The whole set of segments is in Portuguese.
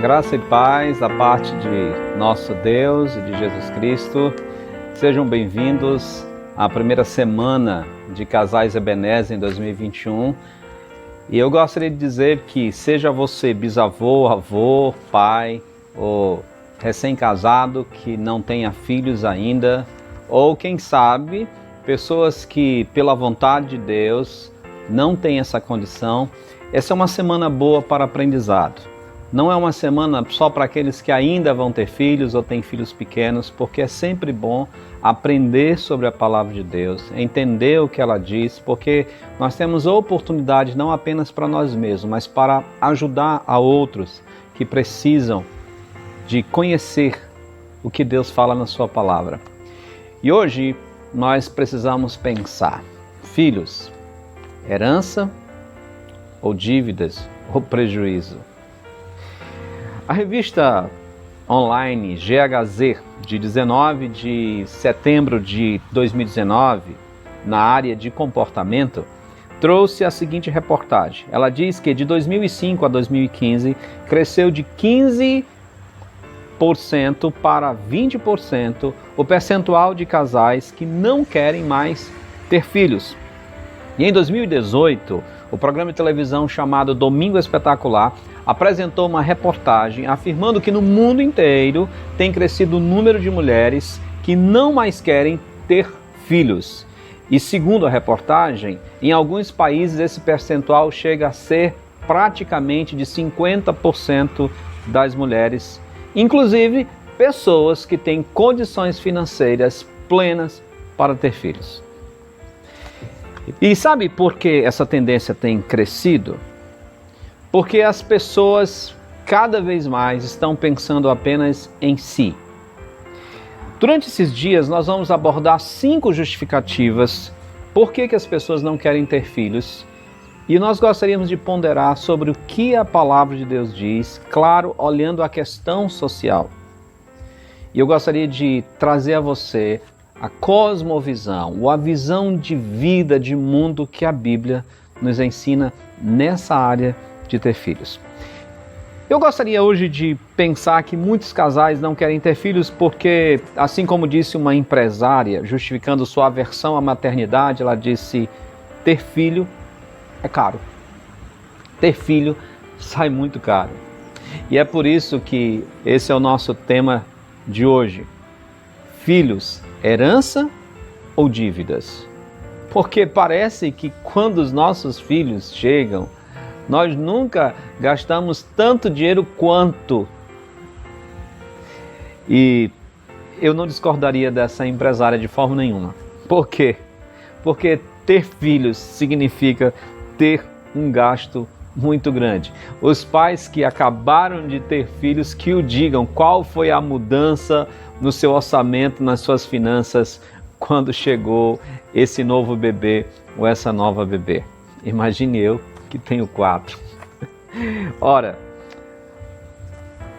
Graça e paz da parte de nosso Deus e de Jesus Cristo. Sejam bem-vindos à primeira semana de Casais Ebenezer em 2021. E eu gostaria de dizer que seja você bisavô, avô, pai ou recém-casado que não tenha filhos ainda, ou quem sabe, pessoas que pela vontade de Deus não têm essa condição, essa é uma semana boa para aprendizado. Não é uma semana só para aqueles que ainda vão ter filhos ou têm filhos pequenos, porque é sempre bom aprender sobre a palavra de Deus, entender o que ela diz, porque nós temos oportunidade não apenas para nós mesmos, mas para ajudar a outros que precisam de conhecer o que Deus fala na sua palavra. E hoje nós precisamos pensar: filhos, herança ou dívidas ou prejuízo? A revista online GHZ, de 19 de setembro de 2019, na área de comportamento, trouxe a seguinte reportagem. Ela diz que de 2005 a 2015 cresceu de 15% para 20% o percentual de casais que não querem mais ter filhos. E em 2018, o programa de televisão chamado Domingo Espetacular apresentou uma reportagem afirmando que no mundo inteiro tem crescido o número de mulheres que não mais querem ter filhos. E segundo a reportagem, em alguns países esse percentual chega a ser praticamente de 50% das mulheres, inclusive pessoas que têm condições financeiras plenas para ter filhos. E sabe por que essa tendência tem crescido? Porque as pessoas cada vez mais estão pensando apenas em si. Durante esses dias nós vamos abordar 5 justificativas por que as pessoas não querem ter filhos. E nós gostaríamos de ponderar sobre o que a palavra de Deus diz, claro, olhando a questão social. E eu gostaria de trazer a você a cosmovisão, ou a visão de vida, de mundo que a Bíblia nos ensina nessa área de ter filhos. Eu gostaria hoje de pensar que muitos casais não querem ter filhos porque, assim como disse uma empresária, justificando sua aversão à maternidade, ela disse: ter filho é caro. Ter filho sai muito caro. E é por isso que esse é o nosso tema de hoje. Filhos, herança ou dívidas? Porque parece que quando os nossos filhos chegam, nós nunca gastamos tanto dinheiro quanto. E eu não discordaria dessa empresária de forma nenhuma. Por quê? Porque ter filhos significa ter um gasto muito grande. Os pais que acabaram de ter filhos, que o digam qual foi a mudança no seu orçamento, nas suas finanças, quando chegou esse novo bebê ou essa nova bebê. Imagine eu que tenho 4. Ora,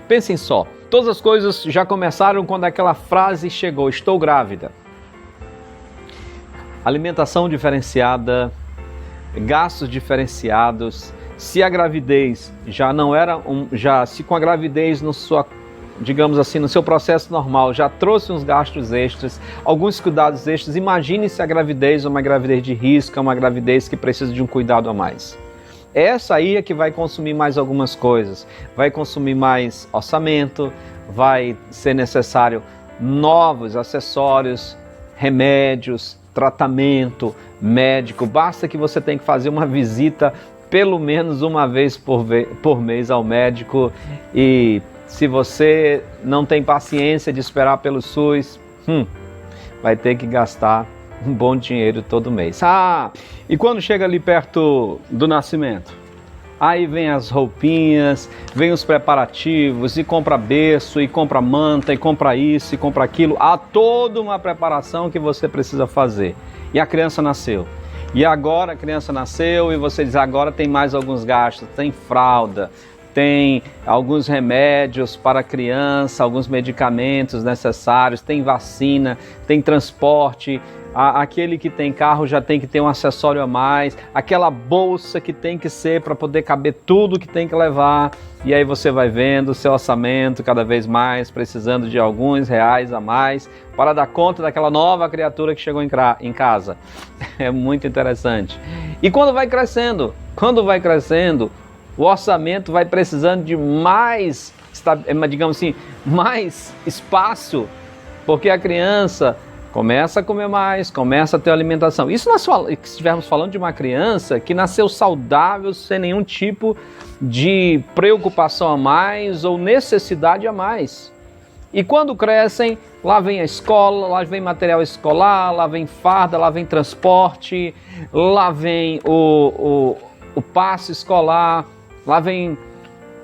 pensem só, todas as coisas já começaram quando aquela frase chegou: estou grávida. Alimentação diferenciada, gastos diferenciados. Se a gravidez já não era se com a gravidez digamos assim, no seu processo normal já trouxe uns gastos extras, alguns cuidados extras, imagine se a gravidez é uma gravidez de risco, é uma gravidez que precisa de um cuidado a mais. Essa aí é que vai consumir mais algumas coisas, vai consumir mais orçamento, vai ser necessário novos acessórios, remédios, tratamento médico. Basta que você tenha que fazer uma visita pelo menos uma vez por mês ao médico, e se você não tem paciência de esperar pelo SUS, vai ter que gastar um bom dinheiro todo mês. E quando chega ali perto do nascimento? Aí vem as roupinhas, vem os preparativos, e compra berço, e compra manta, e compra isso, e compra aquilo. Há toda uma preparação que você precisa fazer. E a criança nasceu. E agora a criança nasceu e você diz: agora tem mais alguns gastos, tem fralda, tem alguns remédios para a criança, alguns medicamentos necessários, tem vacina, tem transporte. Aquele que tem carro já tem que ter um acessório a mais, aquela bolsa que tem que ser para poder caber tudo que tem que levar, e aí você vai vendo o seu orçamento cada vez mais, precisando de alguns reais a mais, para dar conta daquela nova criatura que chegou em casa. É muito interessante. E quando vai crescendo, o orçamento vai precisando de mais, digamos assim, mais espaço, porque a criança começa a comer mais, começa a ter alimentação. Isso nós estivermos falando de uma criança que nasceu saudável, sem nenhum tipo de preocupação a mais ou necessidade a mais. E quando crescem, lá vem a escola, lá vem material escolar, lá vem farda, lá vem transporte, lá vem o passe escolar, lá vem,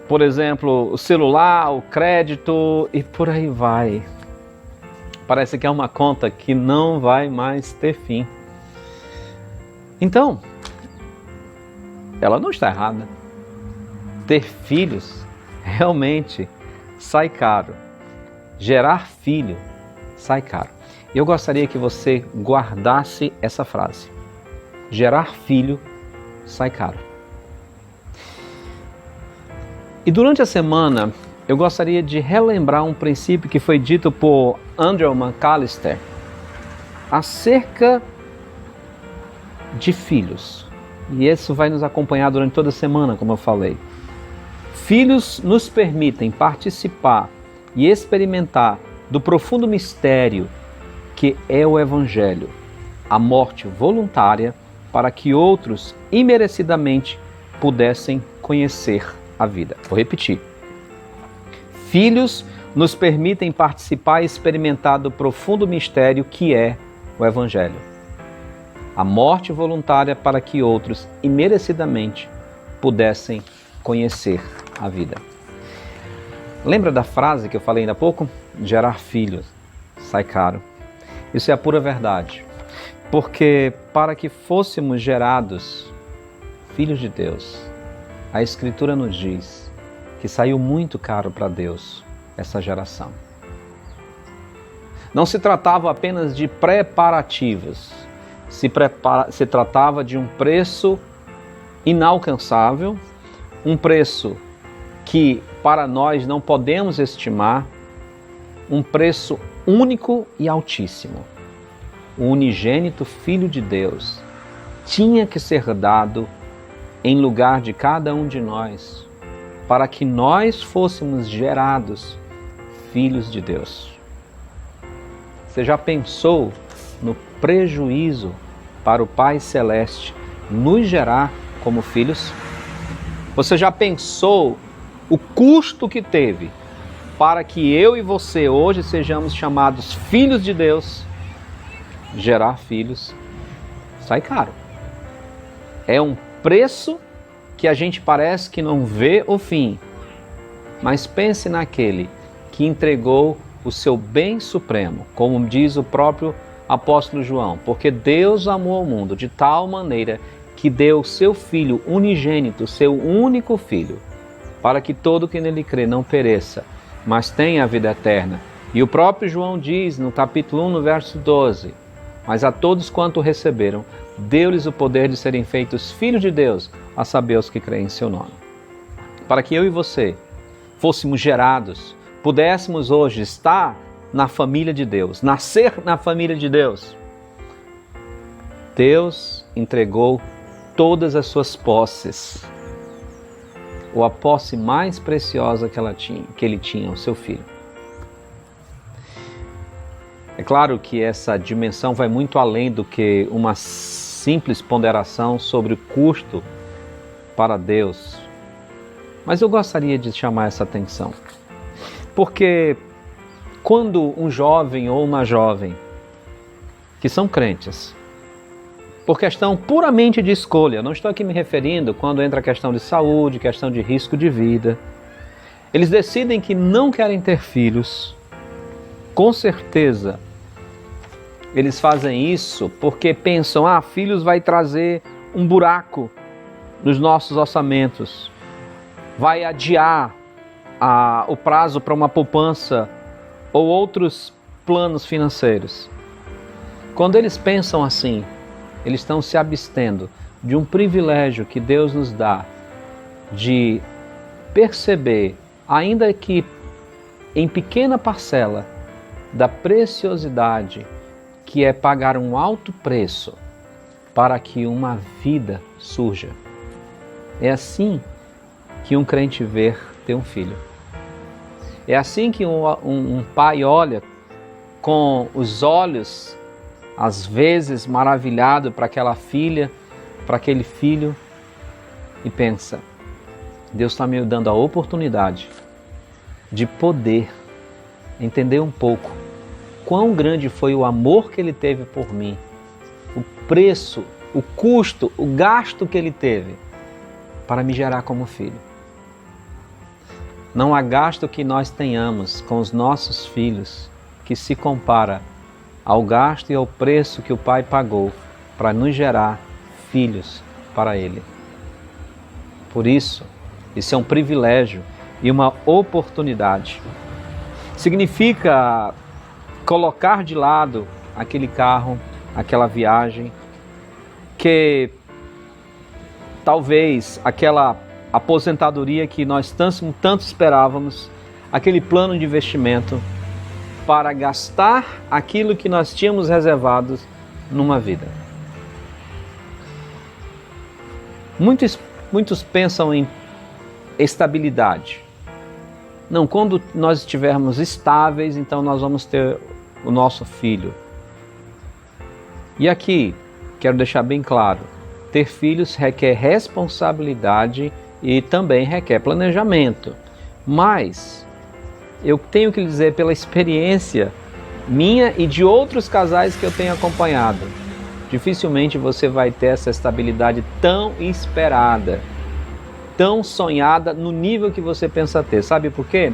por exemplo, o celular, o crédito e por aí vai. Parece que é uma conta que não vai mais ter fim. Então, ela não está errada. Ter filhos realmente sai caro. Gerar filho sai caro. Eu gostaria que você guardasse essa frase. Gerar filho sai caro. E durante a semana, eu gostaria de relembrar um princípio que foi dito por Andrew McAllister acerca de filhos. E isso vai nos acompanhar durante toda a semana, como eu falei. Filhos nos permitem participar e experimentar do profundo mistério que é o Evangelho, a morte voluntária para que outros imerecidamente pudessem conhecer a vida. Vou repetir. Filhos nos permitem participar e experimentar do profundo mistério que é o Evangelho. A morte voluntária para que outros, imerecidamente, pudessem conhecer a vida. Lembra da frase que eu falei ainda há pouco? Gerar filhos sai caro. Isso é a pura verdade. Porque para que fôssemos gerados filhos de Deus, a Escritura nos diz que saiu muito caro para Deus essa geração. Não se tratava apenas de preparativos, se tratava de um preço inalcançável, um preço que para nós não podemos estimar, um preço único e altíssimo. O unigênito Filho de Deus tinha que ser dado em lugar de cada um de nós, para que nós fôssemos gerados filhos de Deus. Você já pensou no prejuízo para o Pai Celeste nos gerar como filhos? Você já pensou o custo que teve para que eu e você hoje sejamos chamados filhos de Deus? Gerar filhos sai caro. É um preço que a gente parece que não vê o fim. Mas pense naquele que entregou o seu bem supremo, como diz o próprio apóstolo João, porque Deus amou o mundo de tal maneira que deu o seu Filho unigênito, seu único Filho, para que todo que nele crê não pereça, mas tenha a vida eterna. E o próprio João diz no capítulo 1, no verso 12, mas a todos quanto o receberam, deu-lhes o poder de serem feitos filhos de Deus, a saber os que creem em seu nome. Para que eu e você fôssemos gerados, pudéssemos hoje estar na família de Deus, nascer na família de Deus, Deus entregou todas as suas posses, ou a posse mais preciosa que ele tinha, o seu Filho. É claro que essa dimensão vai muito além do que uma simples ponderação sobre o custo para Deus. Mas eu gostaria de chamar essa atenção. Porque quando um jovem ou uma jovem que são crentes, por questão puramente de escolha, não estou aqui me referindo quando entra a questão de saúde, questão de risco de vida, eles decidem que não querem ter filhos, com certeza eles fazem isso porque pensam, filhos vai trazer um buraco nos nossos orçamentos. vai adiar o prazo para uma poupança ou outros planos financeiros. Quando eles pensam assim, eles estão se abstendo de um privilégio que Deus nos dá de perceber, ainda que em pequena parcela, da preciosidade que é pagar um alto preço para que uma vida surja. É assim que um crente vê ter um filho. É assim que um pai olha com os olhos, às vezes maravilhado, para aquela filha, para aquele filho, e pensa: Deus está me dando a oportunidade de poder entender um pouco quão grande foi o amor que Ele teve por mim, o preço, o custo, o gasto que Ele teve para me gerar como filho. Não há gasto que nós tenhamos com os nossos filhos que se compara ao gasto e ao preço que o Pai pagou para nos gerar filhos para Ele. Por isso é um privilégio e uma oportunidade. Significa colocar de lado aquele carro, aquela viagem, que talvez aquela aposentadoria que nós tanto esperávamos, aquele plano de investimento, para gastar aquilo que nós tínhamos reservado numa vida. Muitos pensam em estabilidade. Não, quando nós estivermos estáveis, então nós vamos ter o nosso filho. E aqui, quero deixar bem claro, ter filhos requer responsabilidade e também requer planejamento. Mas eu tenho que lhe dizer, pela experiência minha e de outros casais que eu tenho acompanhado, dificilmente você vai ter essa estabilidade tão esperada, tão sonhada no nível que você pensa ter. Sabe por quê?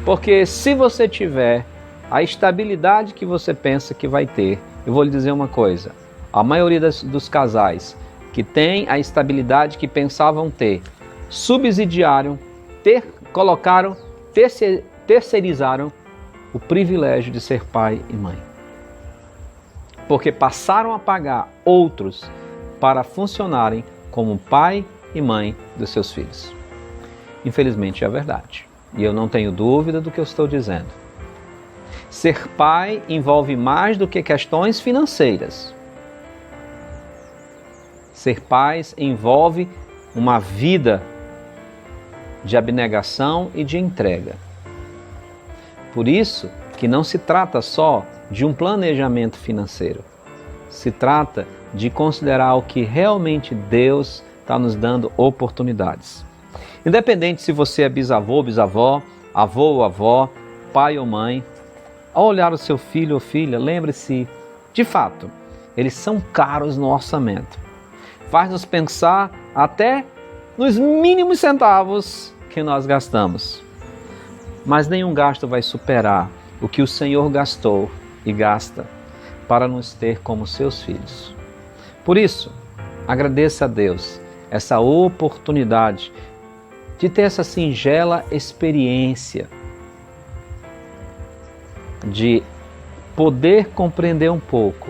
Porque se você tiver a estabilidade que você pensa que vai ter, eu vou lhe dizer uma coisa: a maioria dos casais que tem a estabilidade que pensavam ter, subsidiaram, terceirizaram o privilégio de ser pai e mãe. Porque passaram a pagar outros para funcionarem como pai e mãe dos seus filhos. Infelizmente é a verdade. E eu não tenho dúvida do que eu estou dizendo. Ser pai envolve mais do que questões financeiras. Ser pais envolve uma vida de abnegação e de entrega. Por isso que não se trata só de um planejamento financeiro. Se trata de considerar o que realmente Deus está nos dando oportunidades. Independente se você é bisavô, bisavó, avô ou avó, pai ou mãe, ao olhar o seu filho ou filha, lembre-se, de fato, eles são caros no orçamento. Faz-nos pensar até nos mínimos centavos que nós gastamos. Mas nenhum gasto vai superar o que o Senhor gastou e gasta para nos ter como seus filhos. Por isso, agradeça a Deus essa oportunidade de ter essa singela experiência de poder compreender um pouco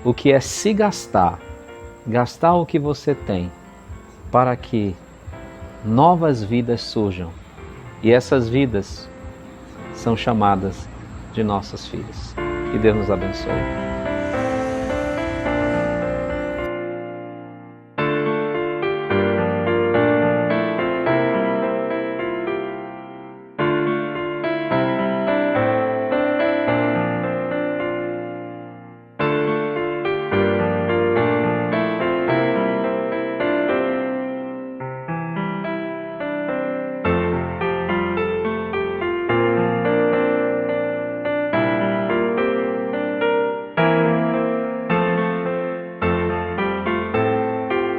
o que é se gastar o que você tem para que novas vidas surjam. E essas vidas são chamadas de nossos filhos. Que Deus nos abençoe.